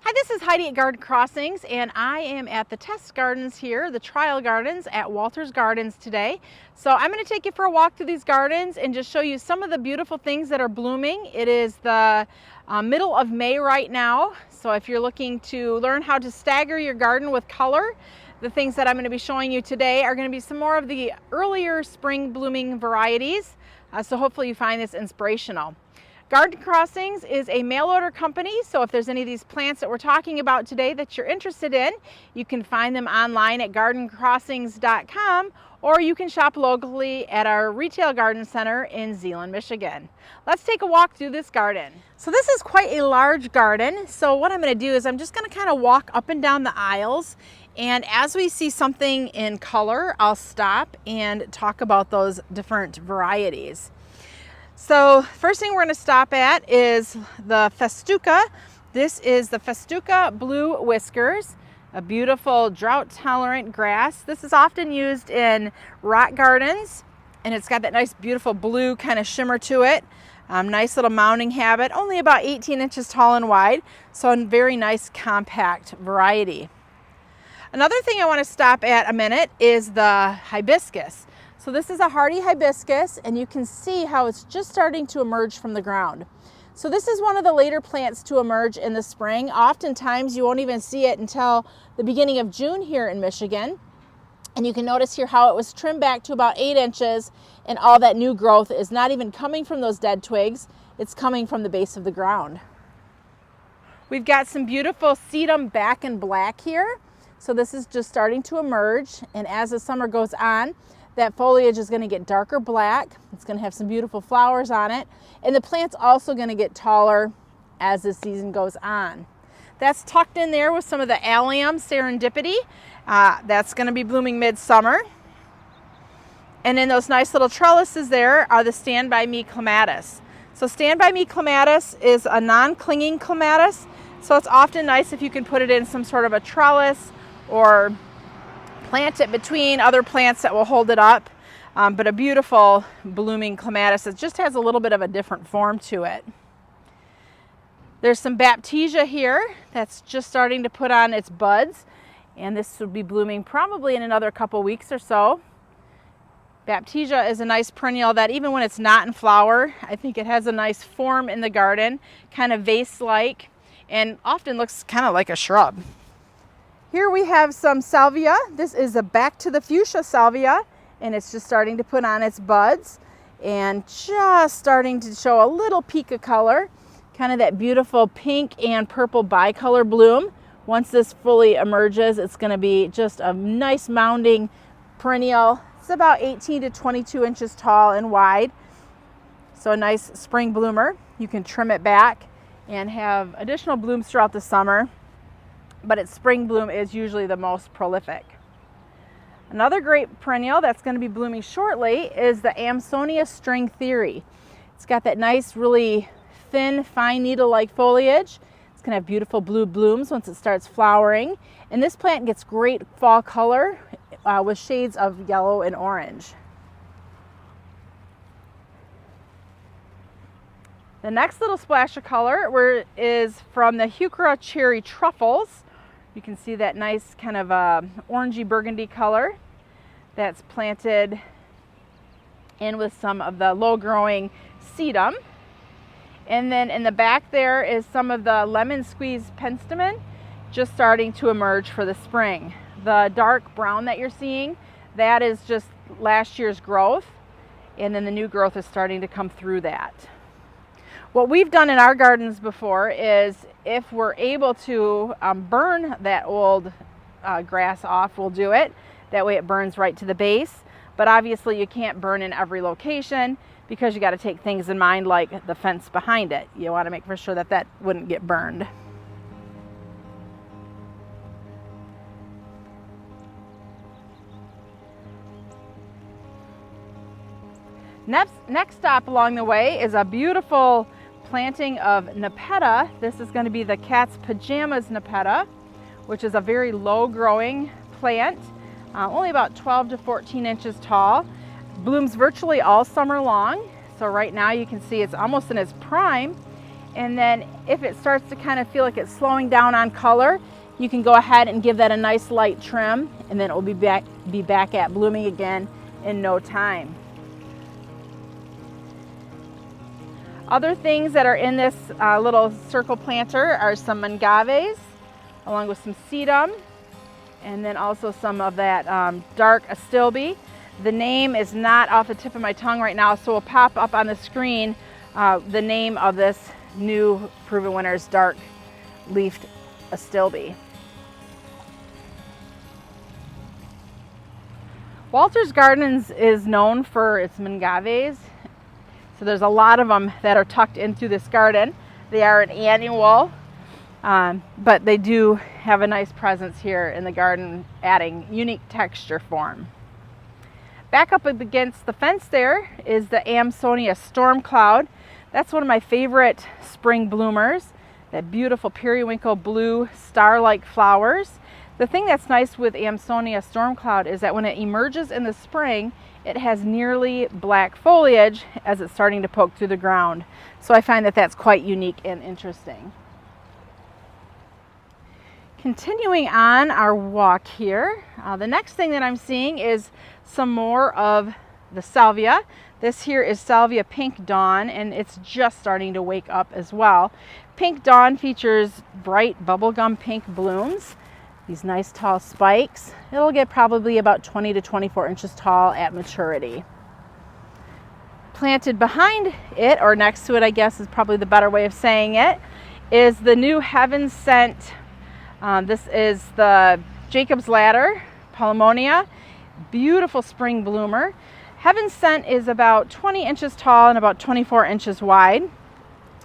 Hi, this is Heidi at Garden Crossings, and I am at the test gardens here, the trial gardens at Walters Gardens today. So I'm going to take you for a walk through these gardens and just show you some of the beautiful things that are blooming. It is the middle of May right now, so if you're looking to learn how to stagger your garden with color, the things that I'm going to be showing you today are going to be some more of the earlier spring blooming varieties. So hopefully you find this inspirational. Garden Crossings is a mail order company, so if there's any of these plants that we're talking about today that you're interested in, you can find them online at gardencrossings.com, or you can shop locally at our retail garden center in Zeeland, Michigan. Let's take a walk through this garden. So this is quite a large garden, so what I'm going to do is I'm just going to kind of walk up and down the aisles, and as we see something in color, I'll stop and talk about those different varieties. So first thing we're going to stop at is the Festuca. This is the Festuca Blue Whiskers, a beautiful drought-tolerant grass. This is often used in rock gardens, and it's got that nice beautiful blue kind of shimmer to it. Nice little mounding habit, only about 18 inches tall and wide, so a very nice compact variety. Another thing I want to stop at a minute is the hibiscus. So this is a hardy hibiscus, and you can see how it's just starting to emerge from the ground. So this is one of the later plants to emerge in the spring. Oftentimes you won't even see it until the beginning of June here in Michigan. And you can notice here how it was trimmed back to about 8 inches, and all that new growth is not even coming from those dead twigs, it's coming from the base of the ground. We've got some beautiful sedum back and black here. So this is just starting to emerge, and as the summer goes on, that foliage is going to get darker black. It's going to have some beautiful flowers on it. And the plant's also going to get taller as the season goes on. That's tucked in there with some of the allium serendipity. That's going to be blooming midsummer. And then those nice little trellises there are the Stand By Me clematis. So Stand By Me clematis is a non-clinging clematis. So it's often nice if you can put it in some sort of a trellis or plant it between other plants that will hold it up, but a beautiful blooming clematis. It just has a little bit of a different form to it. There's some baptisia here that's just starting to put on its buds, and this will be blooming probably in another couple weeks or so. Baptisia is a nice perennial that even when it's not in flower, I think it has a nice form in the garden, kind of vase-like, and often looks kind of like a shrub. Here we have some salvia. This is a back to the fuchsia salvia, and it's just starting to put on its buds and just starting to show a little peak of color, kind of that beautiful pink and purple bicolor bloom. Once this fully emerges, it's going to be just a nice mounding perennial. It's about 18 to 22 inches tall and wide, so a nice spring bloomer. You can trim it back and have additional blooms throughout the summer, but its spring bloom is usually the most prolific. Another great perennial that's going to be blooming shortly is the Amsonia string theory. It's got that nice, really thin, fine needle-like foliage. It's going to have beautiful blue blooms once it starts flowering. And this plant gets great fall color with shades of yellow and orange. The next little splash of color is from the Heuchera cherry truffles. You can see that nice kind of orangey burgundy color that's planted in with some of the low-growing sedum. And then in the back there is some of the lemon squeeze penstemon just starting to emerge for the spring. The dark brown that you're seeing, that is just last year's growth, and then the new growth is starting to come through that. What we've done in our gardens before is if we're able to burn that old grass off, we'll do it. That way it burns right to the base. But obviously you can't burn in every location because you got to take things in mind like the fence behind it. You want to make for sure that that wouldn't get burned. Next stop along the way is a beautiful planting of Nepeta. This is going to be the Cat's Pajamas Nepeta, which is a very low growing plant, only about 12 to 14 inches tall. Blooms virtually all summer long. So right now you can see it's almost in its prime, And then if it starts to kind of feel like it's slowing down on color, you can go ahead and give that a nice light trim, and then it will be back at blooming again in no time. Other things that are in this little circle planter are some mangaves, along with some sedum, and then also some of that dark astilbe. The name is not off the tip of my tongue right now, so it'll pop up on the screen the name of this new Proven Winners dark leafed astilbe. Walters Gardens is known for its mangaves. So there's a lot of them that are tucked into this garden. They are an annual, but they do have a nice presence here in the garden, adding unique texture form. Back up against the fence there is the Amsonia storm cloud. That's one of my favorite spring bloomers. That beautiful periwinkle blue star-like flowers. The thing that's nice with Amsonia storm cloud is that when it emerges in the spring, it has nearly black foliage as it's starting to poke through the ground. So I find that that's quite unique and interesting. Continuing on our walk here, the next thing that I'm seeing is some more of the salvia. This here is Salvia Pink Dawn, and it's just starting to wake up as well. Pink Dawn features bright bubblegum pink blooms. These nice tall spikes. It'll get probably about 20 to 24 inches tall at maturity. Planted behind it, or next to it I guess is probably the better way of saying it, is the new Heaven Sent. This is the Jacob's Ladder Paulmonia. Beautiful spring bloomer. Heaven Sent is about 20 inches tall and about 24 inches wide.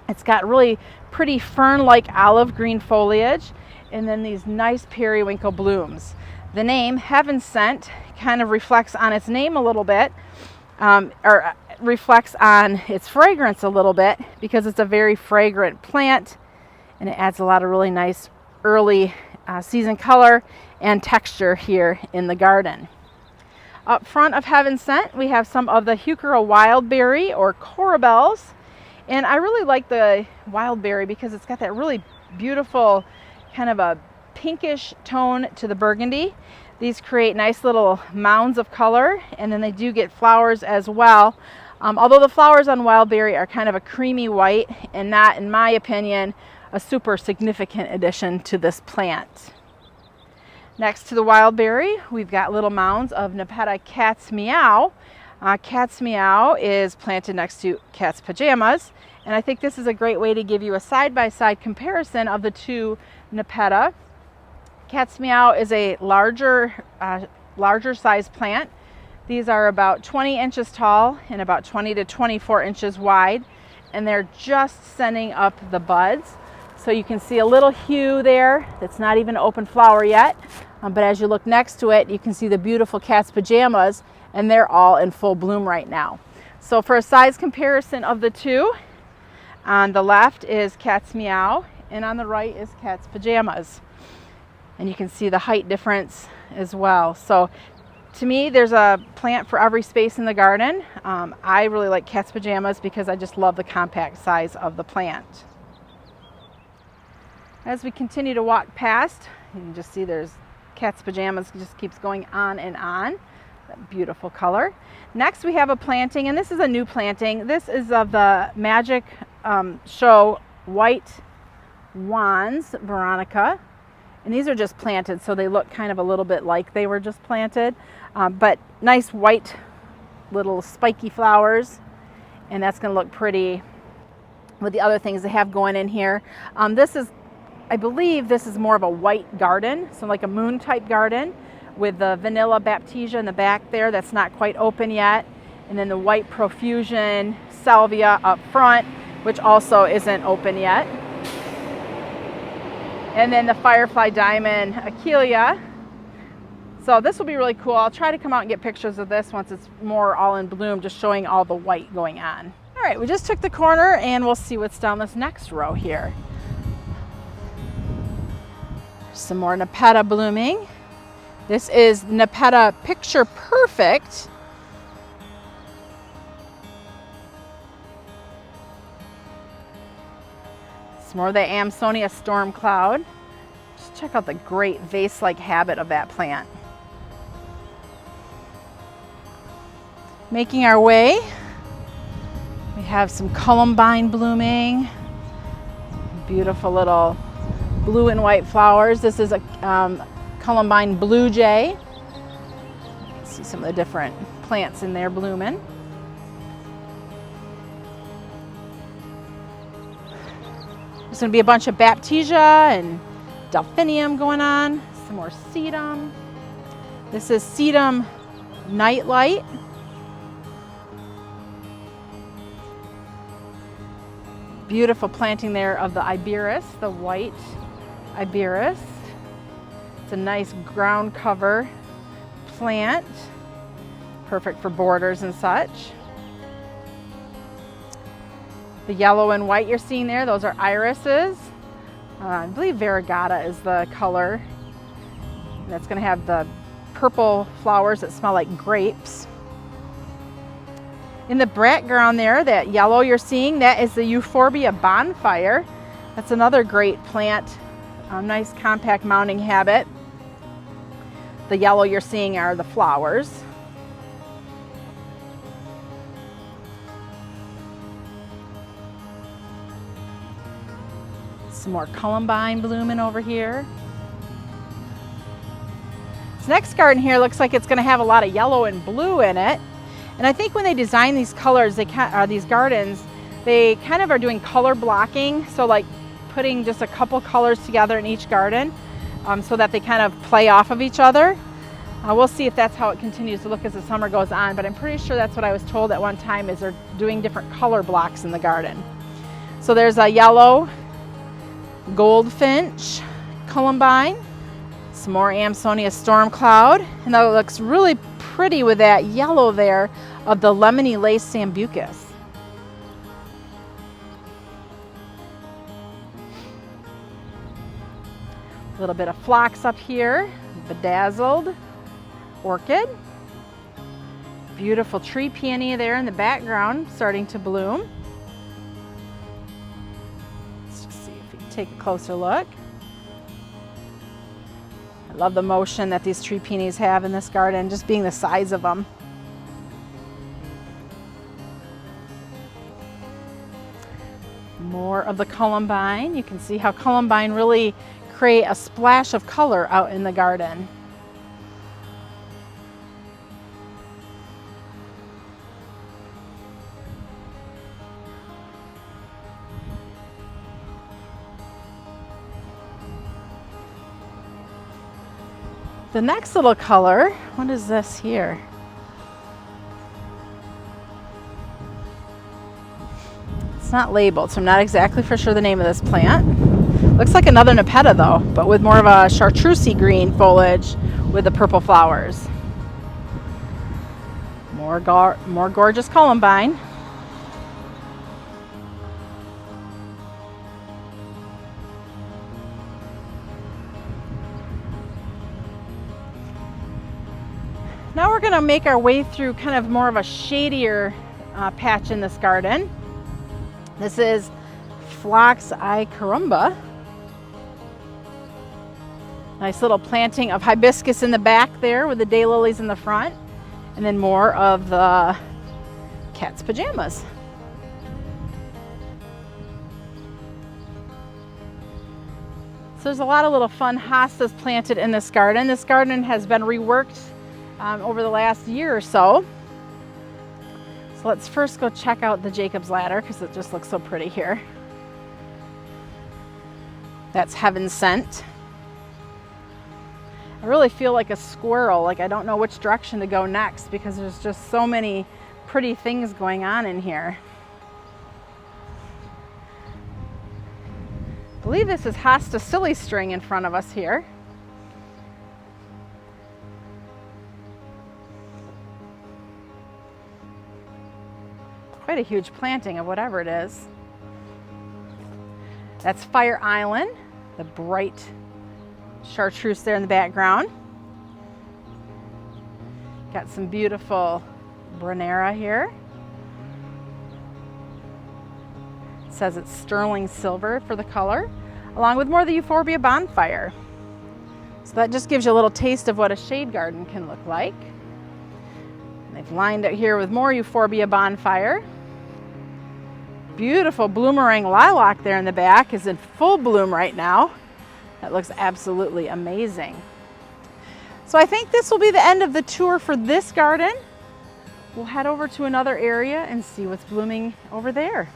It's got really pretty fern-like olive green foliage, and then these nice periwinkle blooms. The name Heaven Sent kind of reflects on its name a little bit, or reflects on its fragrance a little bit, because it's a very fragrant plant and it adds a lot of really nice early season color and texture here in the garden. Up front of Heaven Sent, we have some of the Heuchera wildberry or corabels, and I really like the wildberry because it's got that really beautiful kind of a pinkish tone to the burgundy. These create nice little mounds of color, and then they do get flowers as well. Although the flowers on wildberry are kind of a creamy white and not, in my opinion, a super significant addition to this plant. Next to the wildberry, we've got little mounds of Nepeta Cat's Meow. Cat's Meow is planted next to Cat's Pajamas, and I think this is a great way to give you a side-by-side comparison of the two Nepeta. Cat's Meow is a larger size plant. These are about 20 inches tall and about 20 to 24 inches wide, and they're just sending up the buds. So you can see a little hue there that's not even open flower yet, but as you look next to it, you can see the beautiful Cat's Pajamas, and they're all in full bloom right now. So for a size comparison of the two, on the left is Cat's Meow, and on the right is Cat's Pajamas. And you can see the height difference as well. So to me, there's a plant for every space in the garden. I really like Cat's Pajamas because I just love the compact size of the plant. As we continue to walk past, you can just see there's Cat's Pajamas, just keeps going on and on. That beautiful color. Next we have a planting, and this is a new planting. This is of the Magic Show White Wands Veronica. And these are just planted, so they look kind of a little bit like they were just planted. But nice white little spiky flowers. And that's going to look pretty with the other things they have going in here. I believe this is more of a white garden, so like a moon type garden with the vanilla baptisia in the back there that's not quite open yet. And then the white profusion salvia up front, which also isn't open yet. And then the Firefly Diamond Achillea. So this will be really cool. I'll try to come out and get pictures of this once it's more all in bloom, just showing all the white going on. All right, we just took the corner and we'll see what's down this next row here. Some more Nepeta blooming. This is Nepeta Picture Perfect. more of the Amsonia storm cloud. Just check out the great vase-like habit of that plant. Making our way, we have some columbine blooming. Beautiful little blue and white flowers. This is a columbine blue jay. You can see some of the different plants in there blooming. There's going to be a bunch of baptisia and delphinium going on. Some more sedum. This is sedum nightlight. Beautiful planting there of the iberis, the white iberis. It's a nice ground cover plant, perfect for borders and such. The yellow and white you're seeing there, those are irises. I believe variegata is the color. That's going to have the purple flowers that smell like grapes. In the background there, that yellow you're seeing, that is the Euphorbia bonfire. That's another great plant, nice compact mounting habit. The yellow you're seeing are the flowers. Some more columbine blooming over here. This next garden here looks like it's going to have a lot of yellow and blue in it. And I think when they design these colors, these gardens, they kind of are doing color blocking. So like putting just a couple colors together in each garden so that they kind of play off of each other. We'll see if that's how it continues to look as the summer goes on, but I'm pretty sure that's what I was told at one time, is they're doing different color blocks in the garden. So there's a yellow goldfinch, columbine, some more Amsonia storm cloud, and that looks really pretty with that yellow there of the lemony lace sambucus. A little bit of phlox up here, bedazzled orchid. Beautiful tree peony there in the background starting to bloom. Let's just see if we can take a closer look. I love the motion that these tree peonies have in this garden, just being the size of them. More of the columbine. You can see how columbine really create a splash of color out in the garden. The next little color, what is this here? It's not labeled, so I'm not exactly for sure the name of this plant. Looks like another Nepeta though, but with more of a chartreusey green foliage with the purple flowers. More gorgeous columbine. Now we're going to make our way through kind of more of a shadier patch in this garden. This is Phlox carumba. Nice little planting of hibiscus in the back there with the daylilies in the front. And then more of the cat's pajamas. So there's a lot of little fun hostas planted in this garden. This garden has been reworked over the last year or so. So let's first go check out the Jacob's ladder because it just looks so pretty here. That's Heaven Sent. I really feel like a squirrel, like I don't know which direction to go next because there's just so many pretty things going on in here. I believe this is Hosta Silly String in front of us here. Quite a huge planting of whatever it is. That's Fire Island, the bright chartreuse there in the background. Got some beautiful Brunera here. says it's sterling silver for the color, along with more of the euphorbia bonfire. So that just gives you a little taste of what a shade garden can look like. They've lined it here with more euphorbia bonfire. Beautiful bloomerang lilac there in the back is in full bloom right now. That looks absolutely amazing. So I think this will be the end of the tour for this garden. We'll head over to another area and see what's blooming over there.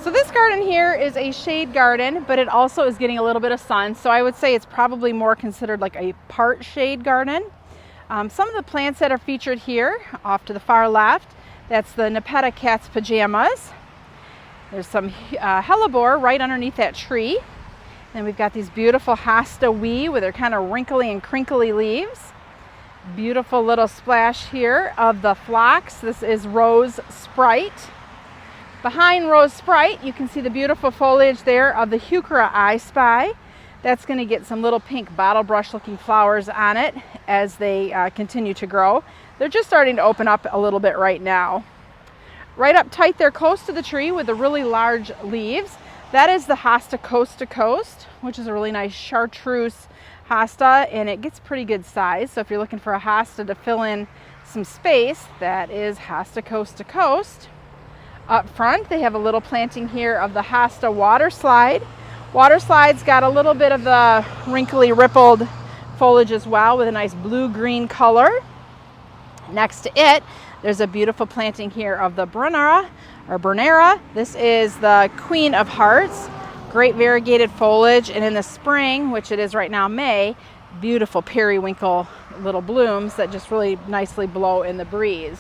So this garden here is a shade garden, but it also is getting a little bit of sun. So I would say it's probably more considered like a part shade garden. Some of the plants that are featured here, off to the far left, that's the Nepeta cat's pajamas. There's some hellebore right underneath that tree. Then we've got these beautiful hosta wee with their kind of wrinkly and crinkly leaves. Beautiful little splash here of the phlox. This is Rose Sprite. Behind Rose Sprite, you can see the beautiful foliage there of the Heuchera I Spy. That's going to get some little pink bottle brush looking flowers on it as they continue to grow. They're just starting to open up a little bit right now. Right up tight there close to the tree with the really large leaves, that is the hosta coast to coast, which is a really nice chartreuse hosta, and it gets pretty good size. So if you're looking for a hosta to fill in some space, that is hosta coast to coast. Up front, they have a little planting here of the hosta water slide. Water slide's got a little bit of the wrinkly rippled foliage as well with a nice blue-green color. Next to it, there's a beautiful planting here of the Bernera. This is the Queen of Hearts. Great variegated foliage, and in the spring, which it is right now May, beautiful periwinkle little blooms that just really nicely blow in the breeze.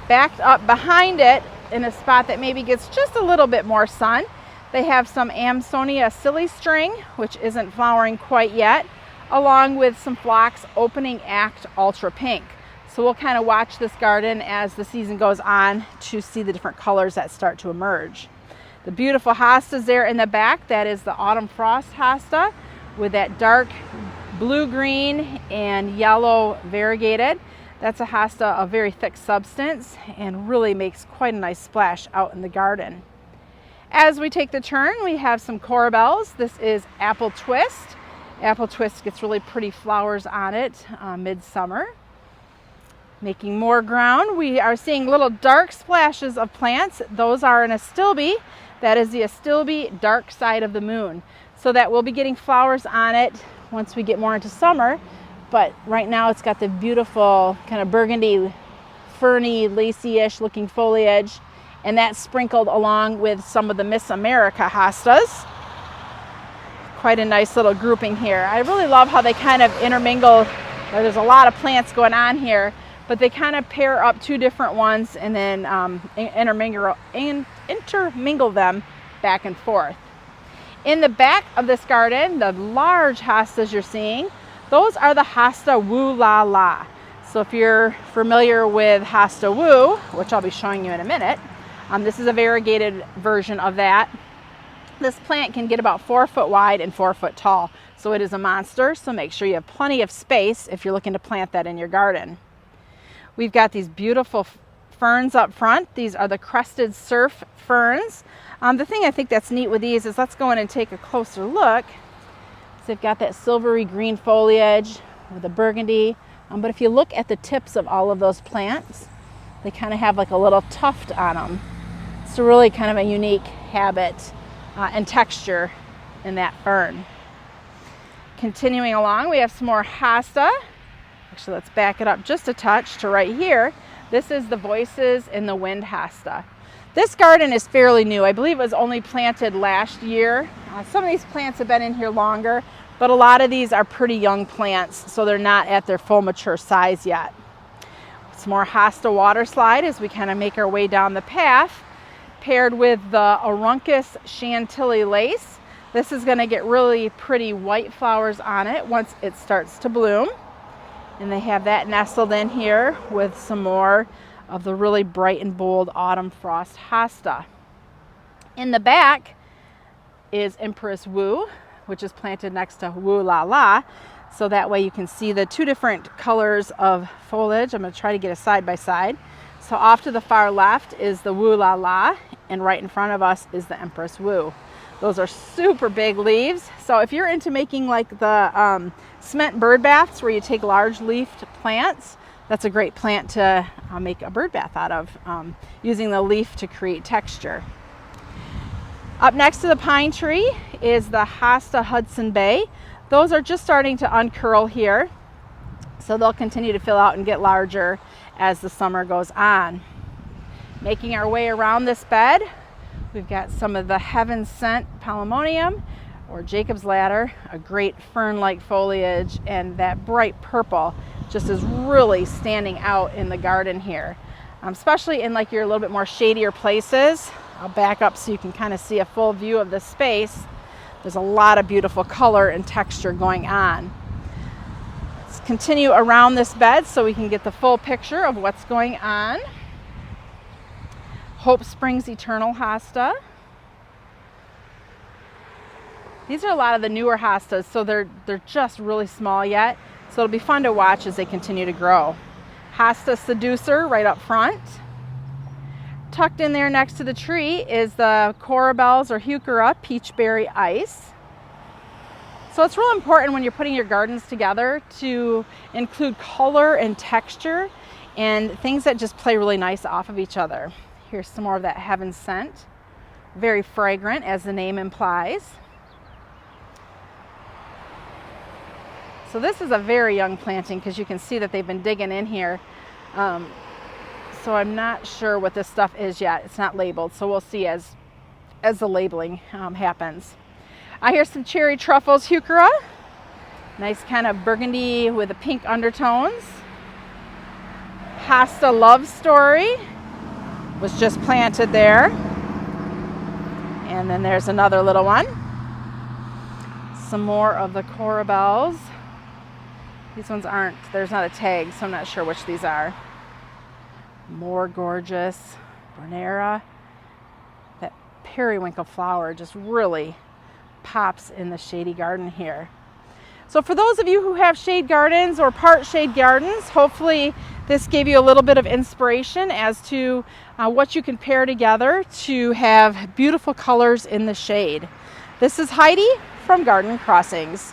Backed up behind it in a spot that maybe gets just a little bit more sun, they have some Amsonia silly-string, which isn't flowering quite yet, along with some phlox opening act ultra pink. So we'll kind of watch this garden as the season goes on to see the different colors that start to emerge. The beautiful hostas there in the back, that is the Autumn Frost hosta with that dark blue-green and yellow variegated. That's a hosta of very thick substance and really makes quite a nice splash out in the garden. As we take the turn, we have some corbels. This is Apple Twist. Apple Twist gets really pretty flowers on it midsummer. Making more ground, we are seeing little dark splashes of plants. Those are an astilbe. That is the astilbe dark side of the moon. So that will be getting flowers on it once we get more into summer. But right now it's got the beautiful kind of burgundy, ferny, lacy-ish looking foliage. And that's sprinkled along with some of the Miss America hostas. Quite a nice little grouping here. I really love how they kind of intermingle. There's a lot of plants going on here, but they kind of pair up two different ones and then intermingle them back and forth. In the back of this garden, the large hostas you're seeing, those are the hosta Woo La La. So if you're familiar with hosta Woo, which I'll be showing you in a minute, this is a variegated version of that. This plant can get about 4 foot wide and 4 foot tall. So it is a monster, so make sure you have plenty of space if you're looking to plant that in your garden. We've got these beautiful ferns up front. These are the crested surf ferns. The thing I think that's neat with these is let's go in and take a closer look. So they've got that silvery green foliage with the burgundy. But if you look at the tips of all of those plants, they kind of have like a little tuft on them. It's really kind of a unique habit and texture in that fern. Continuing along, we have some more hosta. Actually, let's back it up just a touch to right here. This is the Voices in the Wind hosta. This garden is fairly new. I believe it was only planted last year. Some of these plants have been in here longer, but a lot of these are pretty young plants, so they're not at their full mature size yet. Some more hosta water slide as we kind of make our way down the path, paired with the Aruncus Chantilly lace. This is going to get really pretty white flowers on it once it starts to bloom. And they have that nestled in here with some more of the really bright and bold Autumn Frost hosta. In the back is Empress Woo, which is planted next to Woo La La. So that way you can see the two different colors of foliage. I'm going to try to get a side by side. So off to the far left is the Woo La La, And right in front of us is the Empress Wu. Those are super big leaves. So if you're into making like the cement bird baths where you take large leafed plants, that's a great plant to make a bird bath out of, using the leaf to create texture. Up next to the pine tree is the Hosta Hudson Bay. Those are just starting to uncurl here, so they'll continue to fill out and get larger as the summer goes on. Making our way around this bed, we've got some of the Heaven Sent Palimonium or Jacob's Ladder, a great fern-like foliage, and that bright purple just is really standing out in the garden here, especially in like your little bit more shadier places. I'll back up so you can kind of see a full view of the space. There's a lot of beautiful color and texture going on. Let's continue around this bed so we can get the full picture of what's going on. Hope Springs Eternal Hosta. These are a lot of the newer hostas, so they're just really small yet. So it'll be fun to watch as they continue to grow. Hosta Seducer right up front. Tucked in there next to the tree is the Corabels or Heuchera Peachberry Ice. So it's real important when you're putting your gardens together to include color and texture and things that just play really nice off of each other. Here's some more of that Heaven Sent. Very fragrant, as the name implies. So this is a very young planting because you can see that they've been digging in here. So I'm not sure what this stuff is yet. It's not labeled, so we'll see as the labeling happens. I hear some cherry truffles, Heuchera. Nice kind of burgundy with the pink undertones. Hosta Love Story was just planted there. And then there's another little one. Some more of the Corabels. These ones aren't, there's not a tag, so I'm not sure which these are. More gorgeous Bernera. That periwinkle flower just really pops in the shady garden here. So for those of you who have shade gardens or part shade gardens, hopefully this gave you a little bit of inspiration as to what you can pair together to have beautiful colors in the shade. This is Heidi from Garden Crossings.